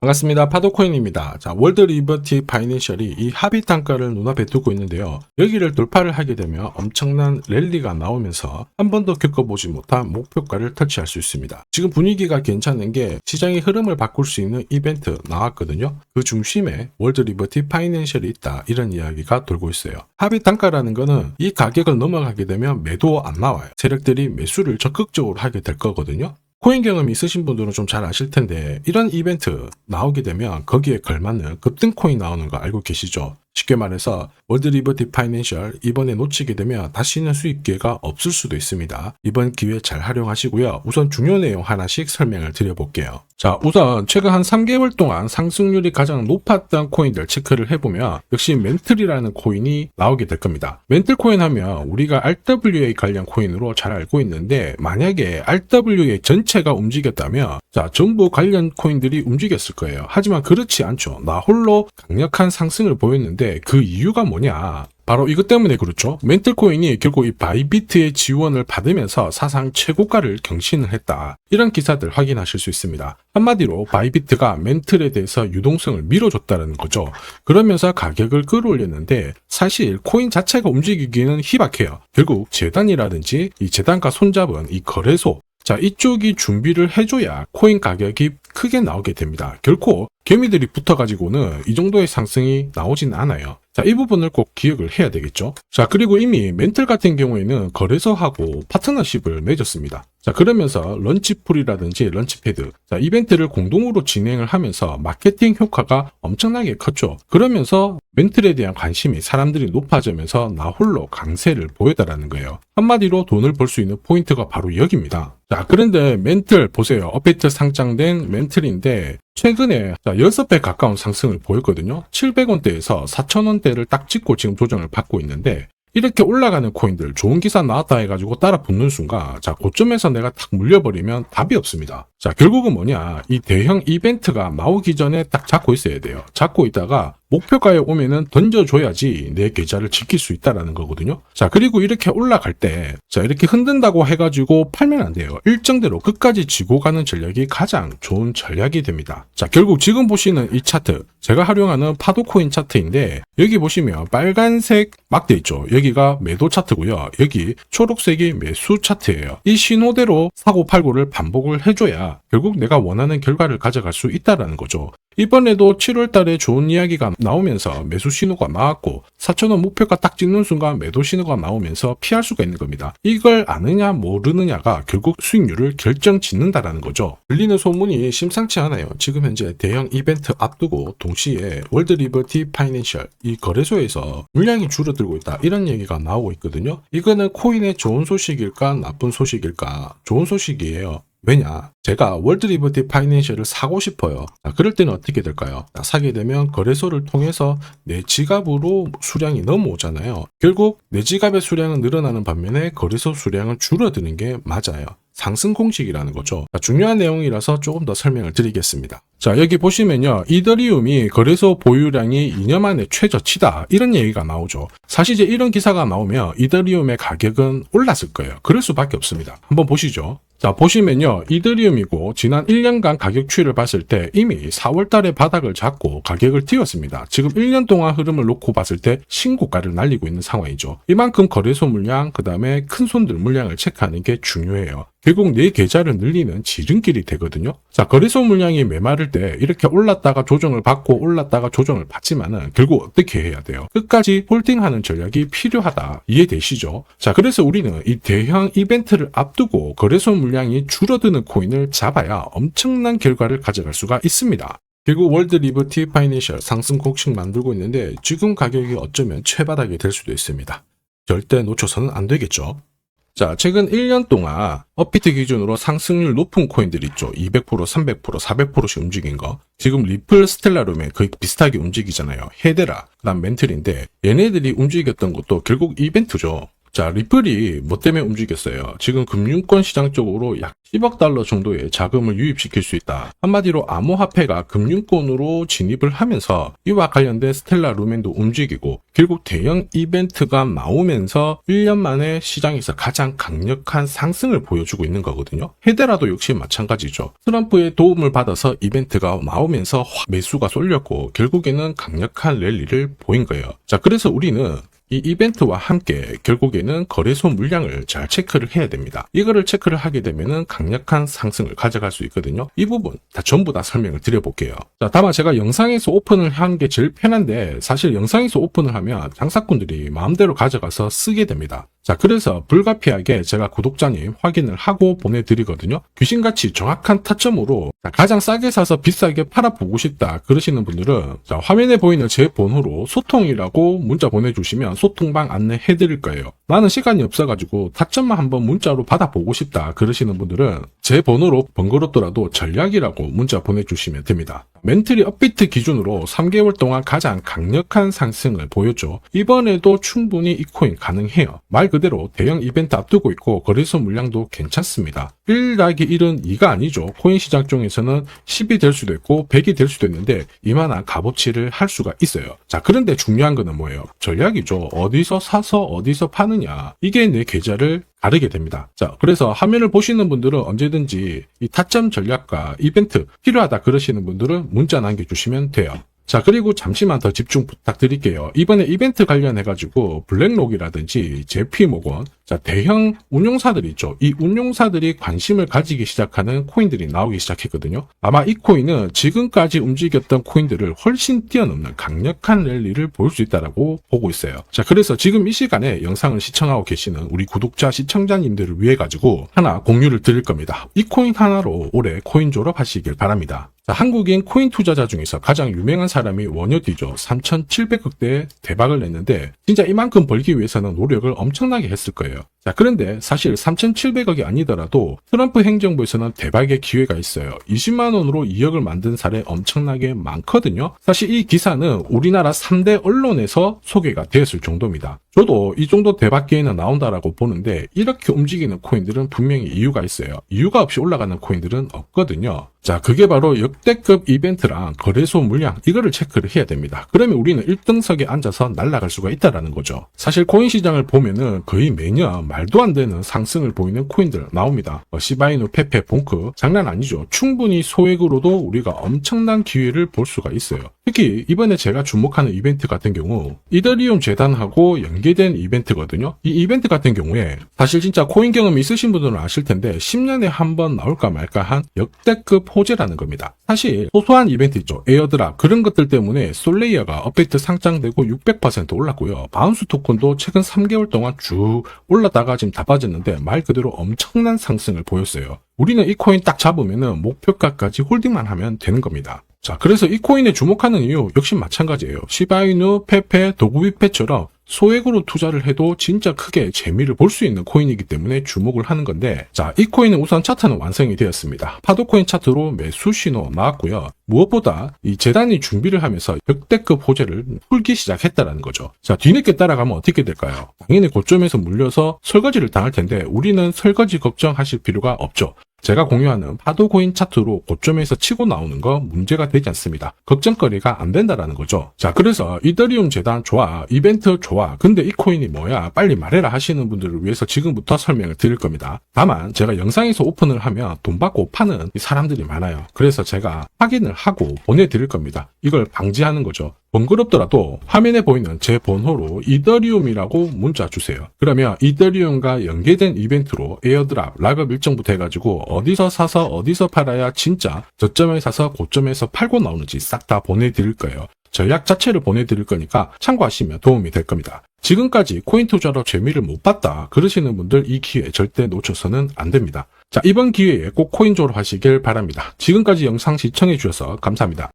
반갑습니다. 파도코인입니다. 자, 월드 리버티 파이낸셜이 이 합의 단가를 눈앞에 두고 있는데요. 여기를 돌파를 하게 되면 엄청난 랠리가 나오면서 한 번도 겪어보지 못한 목표가를 터치할 수 있습니다. 지금 분위기가 괜찮은 게 시장의 흐름을 바꿀 수 있는 이벤트 나왔거든요. 그 중심에 월드 리버티 파이낸셜이 있다. 이런 이야기가 돌고 있어요. 합의 단가라는 거는 이 가격을 넘어가게 되면 매도 안 나와요. 세력들이 매수를 적극적으로 하게 될 거거든요. 코인 경험이 있으신 분들은 좀 잘 아실 텐데 이런 이벤트 나오게 되면 거기에 걸맞는 급등 코인 나오는 거 알고 계시죠? 쉽게 말해서 월드 리버티 파이낸셜 이번에 놓치게 되면 다시는 수익 기회가 없을 수도 있습니다. 이번 기회 잘 활용하시고요. 우선 중요 내용 하나씩 설명을 드려볼게요. 자, 우선 최근 한 3개월 동안 상승률이 가장 높았던 코인들 체크를 해보면 역시 멘틀이라는 코인이 나오게 될 겁니다. 멘틀 코인 하면 우리가 RWA 관련 코인으로 잘 알고 있는데 만약에 RWA 전체가 움직였다면 자, 전부 관련 코인들이 움직였을 거예요. 하지만 그렇지 않죠. 나 홀로 강력한 상승을 보였는데 그 이유가 뭐냐? 바로 이것 때문에 그렇죠. 멘틀 코인이 결국 이 바이비트의 지원을 받으면서 사상 최고가를 경신을 했다. 이런 기사들 확인하실 수 있습니다. 한마디로 바이비트가 멘틀에 대해서 유동성을 밀어줬다는 거죠. 그러면서 가격을 끌어올렸는데 사실 코인 자체가 움직이기는 희박해요. 결국 재단이라든지 이 재단과 손잡은 이 거래소 자, 이쪽이 준비를 해줘야 코인 가격이 크게 나오게 됩니다. 결코 개미들이 붙어가지고는 이 정도의 상승이 나오진 않아요. 자, 이 부분을 꼭 기억을 해야 되겠죠. 자, 그리고 이미 멘틀 같은 경우에는 거래소하고 파트너십을 맺었습니다. 자, 그러면서 런치풀이라든지 런치패드, 자, 이벤트를 공동으로 진행을 하면서 마케팅 효과가 엄청나게 컸죠. 그러면서 멘틀에 대한 관심이 사람들이 높아지면서 나 홀로 강세를 보였다라는 거예요. 한마디로 돈을 벌 수 있는 포인트가 바로 여기입니다. 자, 그런데 멘틀 보세요. 업비트 상장된 멘틀인데 최근에 6배 가까운 상승을 보였거든요. 700원대에서 4,000원대를 딱 찍고 지금 조정을 받고 있는데 이렇게 올라가는 코인들 좋은 기사 나왔다 해가지고 따라 붙는 순간 자, 고점에서 내가 탁 물려버리면 답이 없습니다. 자, 결국은 뭐냐, 이 대형 이벤트가 나오기 전에 딱 잡고 있어야 돼요. 잡고 있다가 목표가에 오면은 던져줘야지 내 계좌를 지킬 수 있다라는 거거든요. 자, 그리고 이렇게 올라갈 때 자, 이렇게 흔든다고 해가지고 팔면 안 돼요. 일정대로 끝까지 지고 가는 전략이 가장 좋은 전략이 됩니다. 자, 결국 지금 보시는 이 차트 제가 활용하는 파도코인 차트인데 여기 보시면 빨간색 막대 있죠. 여기가 매도 차트고요. 여기 초록색이 매수 차트예요. 이 신호대로 사고 팔고를 반복을 해줘야 결국 내가 원하는 결과를 가져갈 수 있다라는 거죠. 이번에도 7월 달에 좋은 이야기가 나오면서 매수 신호가 나왔고 4,000원 목표가 딱 찍는 순간 매도 신호가 나오면서 피할 수가 있는 겁니다. 이걸 아느냐 모르느냐가 결국 수익률을 결정짓는다라는 거죠. 들리는 소문이 심상치 않아요. 지금 현재 대형 이벤트 앞두고 동시에 월드 리버티 파이낸셜 이 거래소에서 물량이 줄어들고 있다. 이런 얘기가 나오고 있거든요. 이거는 코인의 좋은 소식일까 나쁜 소식일까? 좋은 소식이에요. 왜냐? 제가 월드 리버티 파이낸셜을 사고 싶어요. 자, 그럴 때는 어떻게 될까요? 자, 사게 되면 거래소를 통해서 내 지갑으로 수량이 넘어오잖아요. 결국 내 지갑의 수량은 늘어나는 반면에 거래소 수량은 줄어드는 게 맞아요. 상승 공식이라는 거죠. 자, 중요한 내용이라서 조금 더 설명을 드리겠습니다. 자, 여기 보시면요. 이더리움이 거래소 보유량이 2년 만에 최저치다. 이런 얘기가 나오죠. 사실 이제 이런 기사가 나오면 이더리움의 가격은 올랐을 거예요. 그럴 수밖에 없습니다. 한번 보시죠. 자, 보시면요. 이더리움이고 지난 1년간 가격 추이를 봤을 때 이미 4월 달에 바닥을 잡고 가격을 띄웠습니다. 지금 1년 동안 흐름을 놓고 봤을 때 신고가를 날리고 있는 상황이죠. 이만큼 거래소 물량, 그 다음에 큰 손들 물량을 체크하는 게 중요해요. 결국 내 계좌를 늘리는 지름길이 되거든요. 자, 거래소 물량이 메마를 때 이렇게 올랐다가 조정을 받고 올랐다가 조정을 받지만은 결국 어떻게 해야 돼요? 끝까지 홀딩하는 전략이 필요하다. 이해되시죠? 자, 그래서 우리는 이 대형 이벤트를 앞두고 거래소 물량이 줄어드는 코인을 잡아야 엄청난 결과를 가져갈 수가 있습니다. 결국 월드 리버티 파이낸셜 상승 곡식 만들고 있는데 지금 가격이 어쩌면 최바닥이 될 수도 있습니다. 절대 놓쳐서는 안 되겠죠. 자, 최근 1년 동안 업비트 기준으로 상승률 높은 코인들 있죠. 200%, 300%, 400%씩 움직인 거. 지금 리플, 스텔라룸에 거의 비슷하게 움직이잖아요. 헤데라, 그다음 멘틀인데 얘네들이 움직였던 것도 결국 이벤트죠. 자, 리플이 뭐 때문에 움직였어요? 지금 금융권 시장 쪽으로 약 10억 달러 정도의 자금을 유입시킬 수 있다. 한마디로 암호화폐가 금융권으로 진입을 하면서 이와 관련된 스텔라 루멘도 움직이고 결국 대형 이벤트가 나오면서 1년 만에 시장에서 가장 강력한 상승을 보여주고 있는 거거든요. 헤데라도 역시 마찬가지죠. 트럼프의 도움을 받아서 이벤트가 나오면서 매수가 쏠렸고 결국에는 강력한 랠리를 보인 거예요. 자, 그래서 우리는 이 이벤트와 함께 결국에는 거래소 물량을 잘 체크를 해야 됩니다. 이거를 체크를 하게 되면은 강력한 상승을 가져갈 수 있거든요. 이 부분 전부 다 설명을 드려볼게요. 자, 다만 제가 영상에서 오픈을 하는 게 제일 편한데 사실 영상에서 오픈을 하면 장사꾼들이 마음대로 가져가서 쓰게 됩니다. 자, 그래서 불가피하게 제가 구독자님 확인을 하고 보내드리거든요. 귀신같이 정확한 타점으로 가장 싸게 사서 비싸게 팔아보고 싶다 그러시는 분들은 자, 화면에 보이는 제 번호로 소통이라고 문자 보내주시면 소통방 안내해드릴 거예요. 나는 시간이 없어가지고 타점만 한번 문자로 받아보고 싶다 그러시는 분들은 제 번호로 번거롭더라도 전략이라고 문자 보내주시면 됩니다. 멘틀이 업비트 기준으로 3개월 동안 가장 강력한 상승을 보였죠. 이번에도 충분히 이 코인 가능해요. 말 그대로 대형 이벤트 앞두고 있고 거래소 물량도 괜찮습니다. 1 더하기 1은 2가 아니죠. 코인 시장 중에서는 10이 될 수도 있고 100이 될 수도 있는데 이만한 값어치를 할 수가 있어요. 자, 그런데 중요한 거는 뭐예요? 전략이죠. 어디서 사서 어디서 파느냐. 이게 내 계좌를 가르게 됩니다. 자, 그래서 화면을 보시는 분들은 언제든지 이 타점 전략과 이벤트 필요하다 그러시는 분들은 문자 남겨주시면 돼요. 자, 그리고 잠시만 더 집중 부탁드릴게요. 이번에 이벤트 관련해가지고 블랙록이라든지 JP모건, 자, 대형 운용사들 있죠. 이 운용사들이 관심을 가지기 시작하는 코인들이 나오기 시작했거든요. 아마 이 코인은 지금까지 움직였던 코인들을 훨씬 뛰어넘는 강력한 랠리를 보일 수 있다고 보고 있어요. 자, 그래서 지금 이 시간에 영상을 시청하고 계시는 우리 구독자 시청자님들을 위해 가지고 하나 공유를 드릴 겁니다. 이 코인 하나로 올해 코인 졸업하시길 바랍니다. 자, 한국인 코인 투자자 중에서 가장 유명한 사람이 원효디죠. 3,700억대 대박을 냈는데 진짜 이만큼 벌기 위해서는 노력을 엄청나게 했을 거예요. 자, 그런데 사실 3,700억이 아니더라도 트럼프 행정부에서는 대박의 기회가 있어요. 20만 원으로 2억을 만든 사례 엄청나게 많거든요. 사실 이 기사는 우리나라 3대 언론에서 소개가 되었을 정도입니다. 저도 이 정도 대박 기회는 나온다라고 보는데 이렇게 움직이는 코인들은 분명히 이유가 있어요. 이유가 없이 올라가는 코인들은 없거든요. 자, 그게 바로 역대급 이벤트랑 거래소 물량 이거를 체크를 해야 됩니다. 그러면 우리는 1등석에 앉아서 날아갈 수가 있다라는 거죠. 사실 코인 시장을 보면은 거의 매년 말도 안 되는 상승을 보이는 코인들 나옵니다. 시바이누, 페페, 봉크 장난 아니죠. 충분히 소액으로도 우리가 엄청난 기회를 볼 수가 있어요. 특히 이번에 제가 주목하는 이벤트 같은 경우 이더리움 재단하고 연계된 이벤트거든요. 이 이벤트 같은 경우에 사실 진짜 코인 경험이 있으신 분들은 아실 텐데 10년에 한 번 나올까 말까 한 역대급 호재라는 겁니다. 사실 소소한 이벤트 있죠. 에어드랍 그런 것들 때문에 솔레이어가 업데이트 상장되고 600% 올랐고요. 바운스 토큰도 최근 3개월 동안 쭉 올랐다가 지금 다 빠졌는데 말 그대로 엄청난 상승을 보였어요. 우리는 이 코인 딱 잡으면은 목표가까지 홀딩만 하면 되는 겁니다. 자, 그래서 이 코인에 주목하는 이유 역시 마찬가지예요. 시바이누, 페페, 도구비페처럼 소액으로 투자를 해도 진짜 크게 재미를 볼 수 있는 코인이기 때문에 주목을 하는 건데 자, 이 코인은 우선 차트는 완성이 되었습니다. 파도코인 차트로 매수 신호 나왔고요. 무엇보다 이 재단이 준비를 하면서 역대급 호재를 풀기 시작했다라는 거죠. 자, 뒤늦게 따라가면 어떻게 될까요? 당연히 고점에서 물려서 설거지를 당할 텐데 우리는 설거지 걱정하실 필요가 없죠. 제가 공유하는 파도코인 차트로 고점에서 치고 나오는 거 문제가 되지 않습니다. 걱정거리가 안 된다라는 거죠. 자, 그래서 이더리움 재단 좋아, 이벤트 좋아, 근데 이 코인이 뭐야? 빨리 말해라 하시는 분들을 위해서 지금부터 설명을 드릴 겁니다. 다만 제가 영상에서 오픈을 하면 돈 받고 파는 사람들이 많아요. 그래서 제가 확인을 하고 보내드릴 겁니다. 이걸 방지하는 거죠. 번거롭더라도 화면에 보이는 제 번호로 이더리움이라고 문자 주세요. 그러면 이더리움과 연계된 이벤트로 에어드랍, 락업 일정부터 해가지고 어디서 사서 어디서 팔아야 진짜 저점에 사서 고점에서 팔고 나오는지 싹 다 보내드릴 거예요. 전략 자체를 보내드릴 거니까 참고하시면 도움이 될 겁니다. 지금까지 코인 투자로 재미를 못 봤다 그러시는 분들 이 기회 절대 놓쳐서는 안 됩니다. 자, 이번 기회에 꼭 코인 졸업하시길 바랍니다. 지금까지 영상 시청해 주셔서 감사합니다.